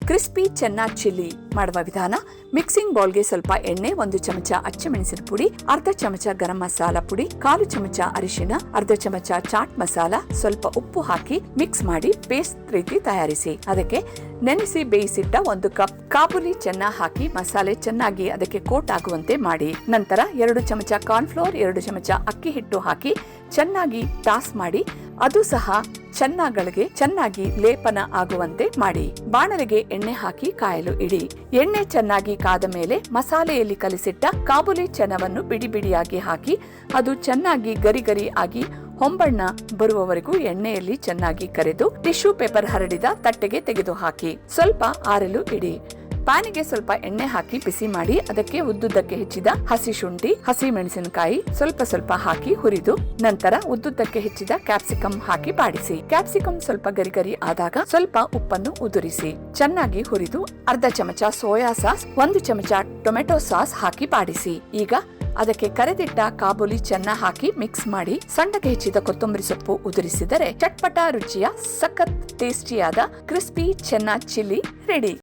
Crispy ಚೆನ್ನ chilli ಮಾಡುವ ವಿಧಾನ. ಮಿಕ್ಸಿಂಗ್ ಬೌಲ್ಗೆ ಸ್ವಲ್ಪ ಎಣ್ಣೆ, 1 ಚಮಚ ಅಚ್ಚಮೆಣಸಿನ ಪುಡಿ, ಅರ್ಧ ಚಮಚ ಗರಂ ಮಸಾಲಾ ಪುಡಿ, 1/4 ಚಮಚ ಅರಿಶಿನ, ಅರ್ಧ ಚಮಚ ಚಾಟ್ ಮಸಾಲ, ಸ್ವಲ್ಪ ಉಪ್ಪು ಹಾಕಿ ಮಿಕ್ಸ್ ಮಾಡಿ ಪೇಸ್ಟ್ ರೀತಿ ತಯಾರಿಸಿ. ಅದಕ್ಕೆ ನೆನೆಸಿ ಬೇಯಿಸಿಟ್ಟ 1 ಕಪ್ ಕಾಬುಲಿ ಚೆನ್ನ ಹಾಕಿ ಮಸಾಲೆ ಚೆನ್ನಾಗಿ ಅದಕ್ಕೆ ಕೋಟ್ ಆಗುವಂತೆ ಮಾಡಿ. ನಂತರ 2 ಚಮಚ ಕಾರ್ನ್ಫ್ಲೋರ್, 2 ಚಮಚ ಅಕ್ಕಿ ಹಿಟ್ಟು ಹಾಕಿ ಚೆನ್ನಾಗಿ ಟಾಸ್ ಮಾಡಿ ಅದು ಸಹ ಚೆನ್ನಗಳಿಗೆ ಚೆನ್ನಾಗಿ ಲೇಪನ ಆಗುವಂತೆ ಮಾಡಿ. ಬಾಣಲೆಗೆ ಎಣ್ಣೆ ಹಾಕಿ ಕಾಯಲು ಇಡಿ. ಎಣ್ಣೆ ಚೆನ್ನಾಗಿ ಕಾದ ಮೇಲೆ ಮಸಾಲೆಯಲ್ಲಿ ಕಲಿಸಿಟ್ಟ ಕಾಬುಲಿ ಚೆನ್ನವನ್ನು ಬಿಡಿ ಬಿಡಿಯಾಗಿ ಹಾಕಿ ಅದು ಚೆನ್ನಾಗಿ ಗರಿ ಗರಿ ಆಗಿ ಹೊಂಬಣ್ಣ ಬರುವವರೆಗೂ ಎಣ್ಣೆಯಲ್ಲಿ ಚೆನ್ನಾಗಿ ಕರೆದು ಟಿಶ್ಯೂ ಪೇಪರ್ ಹರಡಿದ ತಟ್ಟೆಗೆ ತೆಗೆದು ಹಾಕಿ ಸ್ವಲ್ಪ ಆರಲು ಇಡಿ. ಪ್ಯಾನಿಗೆ ಸ್ವಲ್ಪ ಎಣ್ಣೆ ಹಾಕಿ ಬಿಸಿ ಮಾಡಿ ಅದಕ್ಕೆ ಉದ್ದುದ್ದಕ್ಕೆ ಹೆಚ್ಚಿದ ಹಸಿ ಶುಂಠಿ, ಹಸಿ ಮೆಣಸಿನಕಾಯಿ ಸ್ವಲ್ಪ ಹಾಕಿ ಹುರಿದು ನಂತರ ಉದ್ದುದ್ದಕ್ಕೆ ಹೆಚ್ಚಿದ ಕ್ಯಾಪ್ಸಿಕಮ್ ಹಾಕಿ ಬಾಡಿಸಿ. ಕ್ಯಾಪ್ಸಿಕಮ್ ಸ್ವಲ್ಪ ಗರಿ ಆದಾಗ ಸ್ವಲ್ಪ ಉಪ್ಪನ್ನು ಉದುರಿಸಿ ಚೆನ್ನಾಗಿ ಹುರಿದು ಅರ್ಧ ಚಮಚ ಸೋಯಾ ಸಾಸ್, 1 ಚಮಚ ಟೊಮೆಟೊ ಸಾಸ್ ಹಾಕಿ ಬಾಡಿಸಿ. ಈಗ ಅದಕ್ಕೆ ಕರೆದಿಟ್ಟ ಕಾಬುಲಿ ಚೆನ್ನ ಹಾಕಿ ಮಿಕ್ಸ್ ಮಾಡಿ ಸಣ್ಣಗೆ ಹೆಚ್ಚಿದ ಕೊತ್ತಂಬರಿ ಸೊಪ್ಪು ಉದುರಿಸಿದರೆ ಚಟ್ಪಟ ರುಚಿಯ ಸಖತ್ ಟೇಸ್ಟಿಯಾದ ಕ್ರಿಸ್ಪಿ ಚೆನ್ನ ಚಿಲ್ಲಿ ರೆಡಿ.